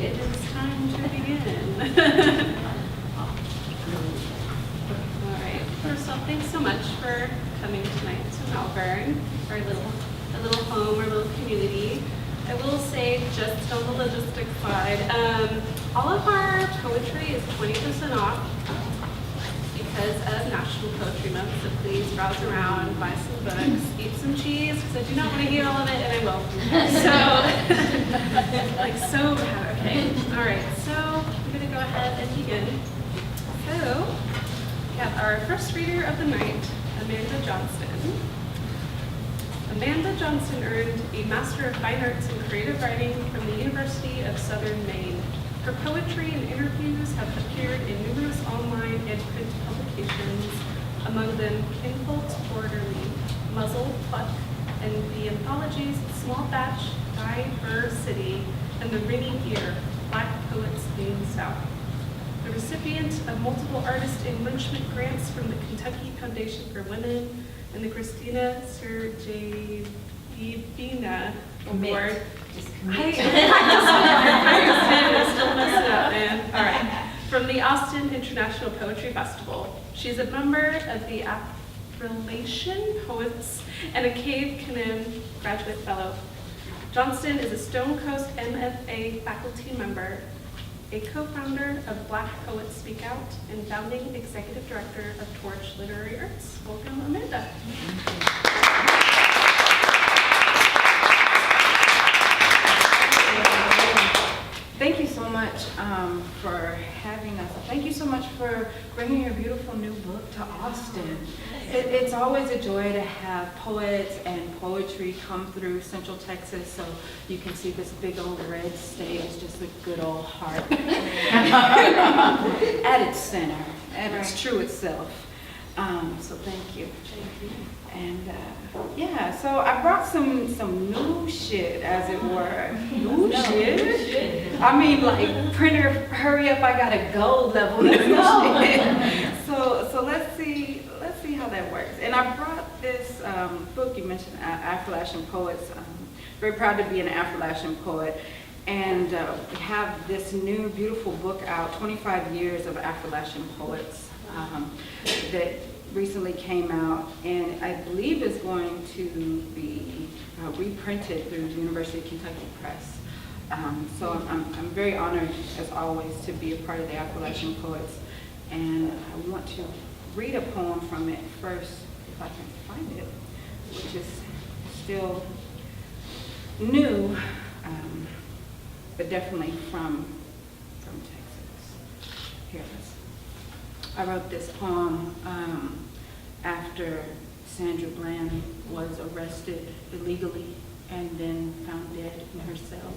it is time to begin. All right. First off, thanks so much for coming tonight to Malvern, our little home, our little community. I will say, just on the logistics side, all of our poetry is 20% off because of National Poetry Month. So please browse around, buy some books, eat some cheese, because I do not want to eat all of it, and I will. So, like so bad. Okay. All right. So I'm going to go ahead and begin. So we have our first reader of the night, Amanda Johnston. Amanda Johnston earned a Master of Fine Arts in Creative Writing from the University of Southern Maine. Her poetry and interviews have appeared in numerous online and print publications, among them Kinfolks Quarterly, Muzzle, Pluck, and the anthologies Small Batch, Diversity, and The Ringing Ear, Black Poets in the South. The recipient of multiple Artist Enrichment grants from the Kentucky Foundation for Women and the Christina Sergeyevna Award. I still mess it up, man. All right. From the Austin International Poetry Festival. She's a member of the Affrilachian Poets and a Cave Canem graduate fellow. Johnston is a Stonecoast MFA faculty member, a co-founder of Black Poets Speak Out, and founding executive director of Torch Literary Arts. Welcome, Amanda. Thank you so much for having us. Thank you so much for bringing your beautiful new book to Austin. It's always a joy to have poets and poetry come through Central Texas, so you can see this big old red stage, just a good old heart at its center, at its true itself. So thank you. And yeah, so I brought some new shit, as it were. New shit? I mean, like, printer, hurry up, I gotta go level. So let's see how that works. And I brought this book you mentioned, Affrilachian Poets. Very proud to be an Affrilachian poet. And we have this new beautiful book out, 25 Years of Affrilachian Poets, that recently came out, and I believe is going to be reprinted through the University of Kentucky Press. So I'm very honored, as always, to be a part of the Affrilachian Poets, and I want to read a poem from it first, if I can find it, which is still new, but definitely from Texas. Here it is. I wrote this poem after Sandra Bland was arrested illegally and then found dead in her cell.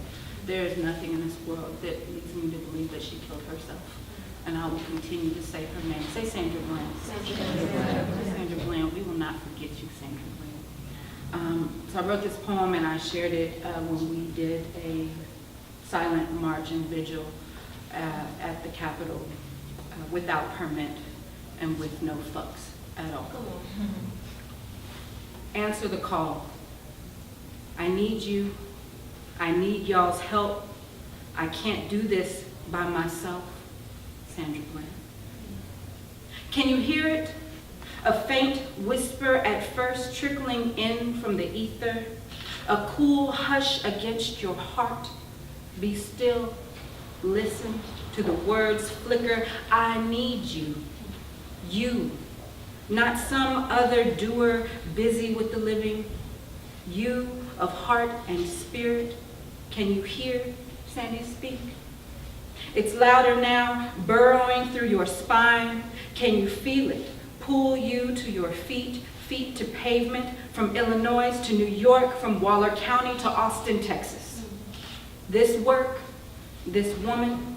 There is nothing in this world that leads me to believe that she killed herself. And I will continue to say her name. Say Sandra Bland. Sandra Bland. We will not forget you, Sandra Bland. So I wrote this poem and I shared it when we did a silent march and vigil at the Capitol without permit and with no fucks at all. Answer the call. I need you. I need y'all's help. I can't do this by myself. Sandra Bland. Can you hear it? A faint whisper at first trickling in from the ether. A cool hush against your heart. Be still. Listen to the words flicker. I need you. You. Not some other doer busy with the living. You of heart and spirit. Can you hear Sandy speak? It's louder now, burrowing through your spine. Can you feel it? Pull you to your feet, feet to pavement, from Illinois to New York, from Waller County to Austin, Texas. This work, this woman,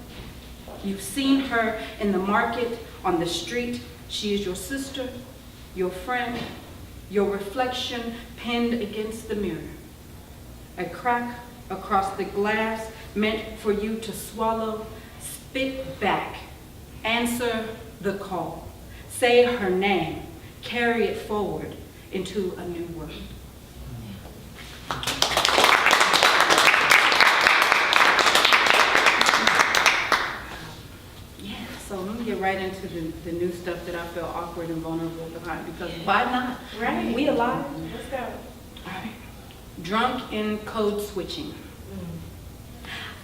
you've seen her in the market, on the street. She is your sister, your friend, your reflection pinned against the mirror. A crack across the glass meant for you to swallow. Spit back. Answer the call. Say her name. Carry it forward into a new world. right into the new stuff that I feel awkward and vulnerable behind, because why not? Right. We alive. Let's go. All right. Drunk in code switching.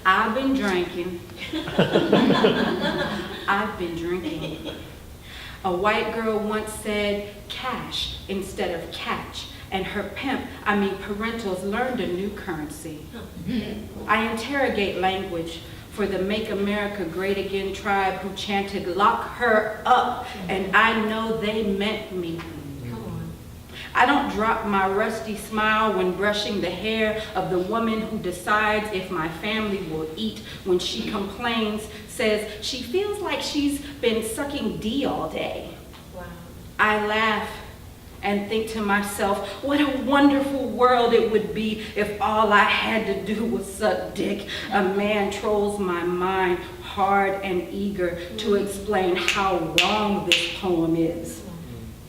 I've been drinking. I've been drinking. A white girl once said cash instead of catch, and her pimp, parentals, learned a new currency. I interrogate language for the Make America Great Again tribe who chanted lock her up, and I know they meant me. I don't drop my rusty smile when brushing the hair of the woman who decides if my family will eat when she complains, says she feels like she's been sucking D all day. Wow. I laugh and think to myself, what a wonderful world it would be if all I had to do was suck dick. A man trolls my mind hard and eager to explain how wrong this poem is,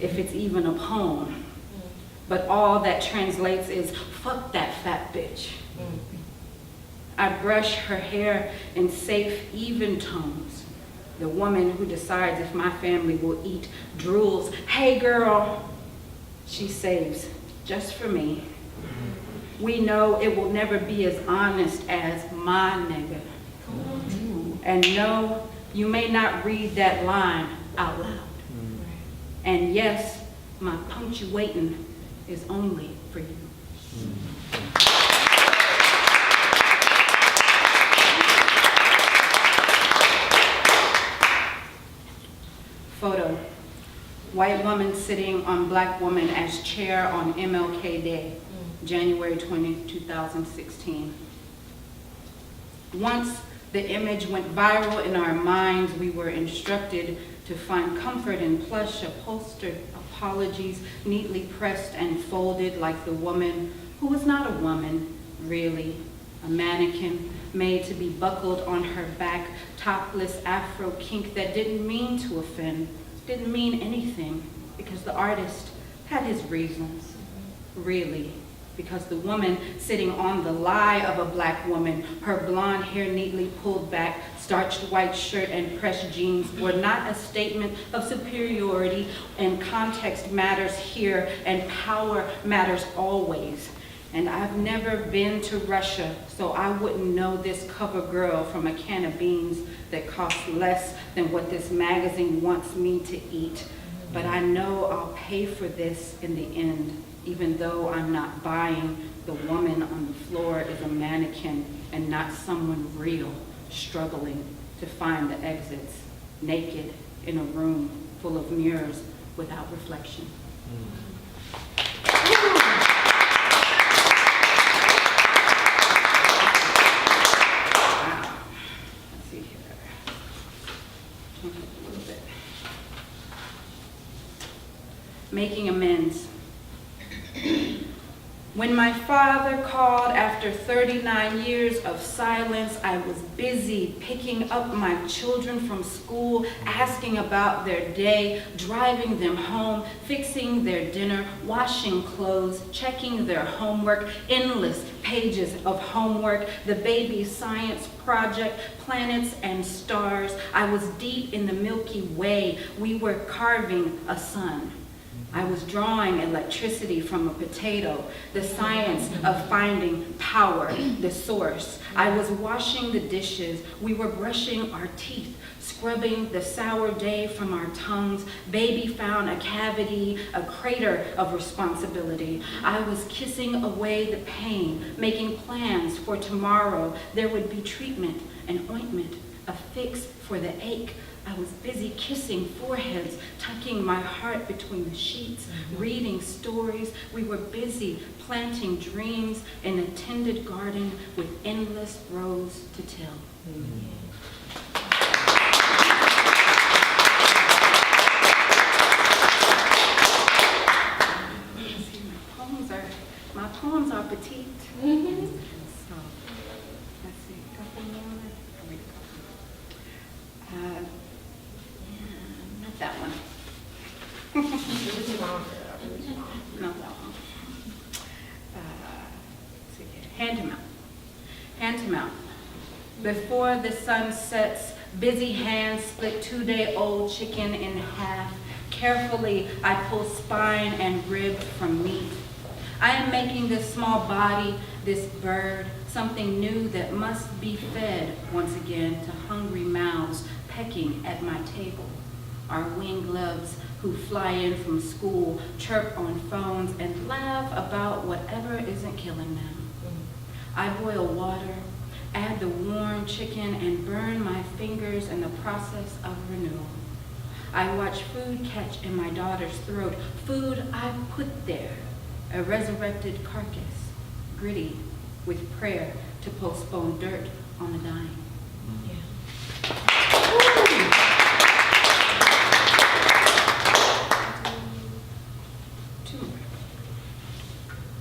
if it's even a poem. But all that translates is, fuck that fat bitch. I brush her hair in safe, even tones. The woman who decides if my family will eat drools. Hey girl, she saves, just for me. We know it will never be as honest as my nigga. And no, you may not read that line out loud. And yes, my punctuating is only for you. Photo. White woman sitting on black woman as chair on MLK Day, January 20, 2016. Once the image went viral in our minds, we were instructed to find comfort in plush, upholstered apologies, neatly pressed and folded like the woman who was not a woman, really, a mannequin made to be buckled on her back, topless Afro kink that didn't mean to offend, didn't mean anything, because the artist had his reasons, really. Because the woman sitting on the lie of a black woman, her blonde hair neatly pulled back, starched white shirt and pressed jeans were not a statement of superiority, and context matters here and power matters always. And I've never been to Russia, so I wouldn't know this cover girl from a can of beans that costs less than what this magazine wants me to eat. But I know I'll pay for this in the end. Even though I'm not buying, the woman on the floor is a mannequin and not someone real, struggling to find the exits, naked in a room full of mirrors without reflection. Wow. Let's see here. Change it a little bit. Making amends. When my father called after 39 years of silence, I was busy picking up my children from school, asking about their day, driving them home, fixing their dinner, washing clothes, checking their homework, endless pages of homework, the baby science project, planets and stars. I was deep in the Milky Way. We were carving a sun. I was drawing electricity from a potato, the science of finding power, the source. I was washing the dishes. We were brushing our teeth, scrubbing the sour day from our tongues. Baby found a cavity, a crater of responsibility. I was kissing away the pain, making plans for tomorrow. There would be treatment, an ointment, a fix for the ache. I was busy kissing foreheads, tucking my heart between the sheets, reading stories. We were busy planting dreams in a tended garden with endless rows to till. See, my poems are petite. So, let's see, a couple more. I'll read a couple. Not that one. Not that one. Let's see here. Hand to mouth. Hand to mouth. Before the sun sets, Busy hands split 2-day-old chicken in half. Carefully, I pull spine and rib from meat. I am making this small body, this bird, something new that must be fed once again to hungry mouths pecking at my table. Our wing gloves who fly in from school, chirp on phones, and laugh about whatever isn't killing them. I boil water, add the warm chicken, and burn my fingers in the process of renewal. I watch food catch in my daughter's throat, food I put there, a resurrected carcass, gritty with prayer to postpone dirt on the dying. Two more.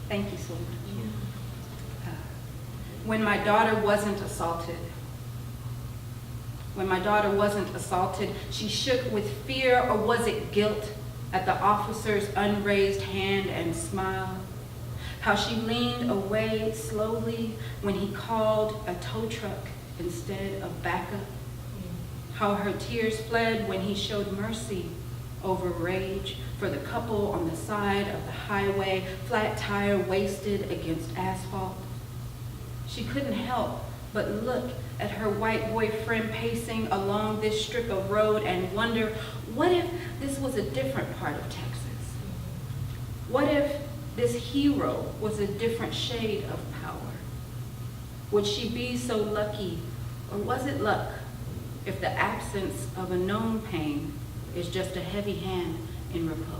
Thank you so much. When my daughter wasn't assaulted, she shook with fear, or was it guilt, at the officer's unraised hand and smiled. How she leaned away slowly when he called a tow truck instead of backup. How her tears fled when he showed mercy over rage for the couple on the side of the highway, flat tire wasted against asphalt. She couldn't help but look at her white boyfriend pacing along this strip of road and wonder, what if this was a different part of Texas? What if this hero was a different shade of power? Would she be so lucky, or was it luck, if the absence of a known pain is just a heavy hand in repose?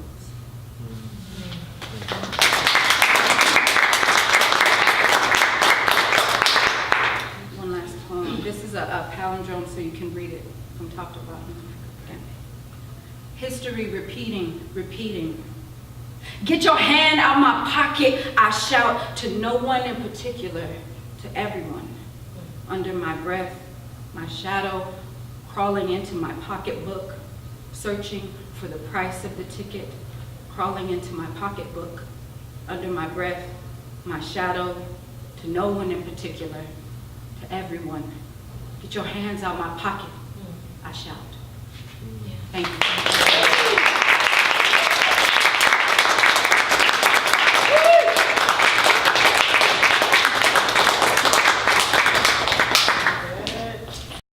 One last poem. This is a palindrome, so you can read it from top to bottom. Okay. History repeating. Get your hand out my pocket, I shout, to no one in particular, to everyone. Under my breath, my shadow crawling into my pocketbook, searching for the price of the ticket, crawling into my pocketbook. Under my breath, my shadow, to no one in particular, to everyone. Get your hands out my pocket, I shout. Thank you.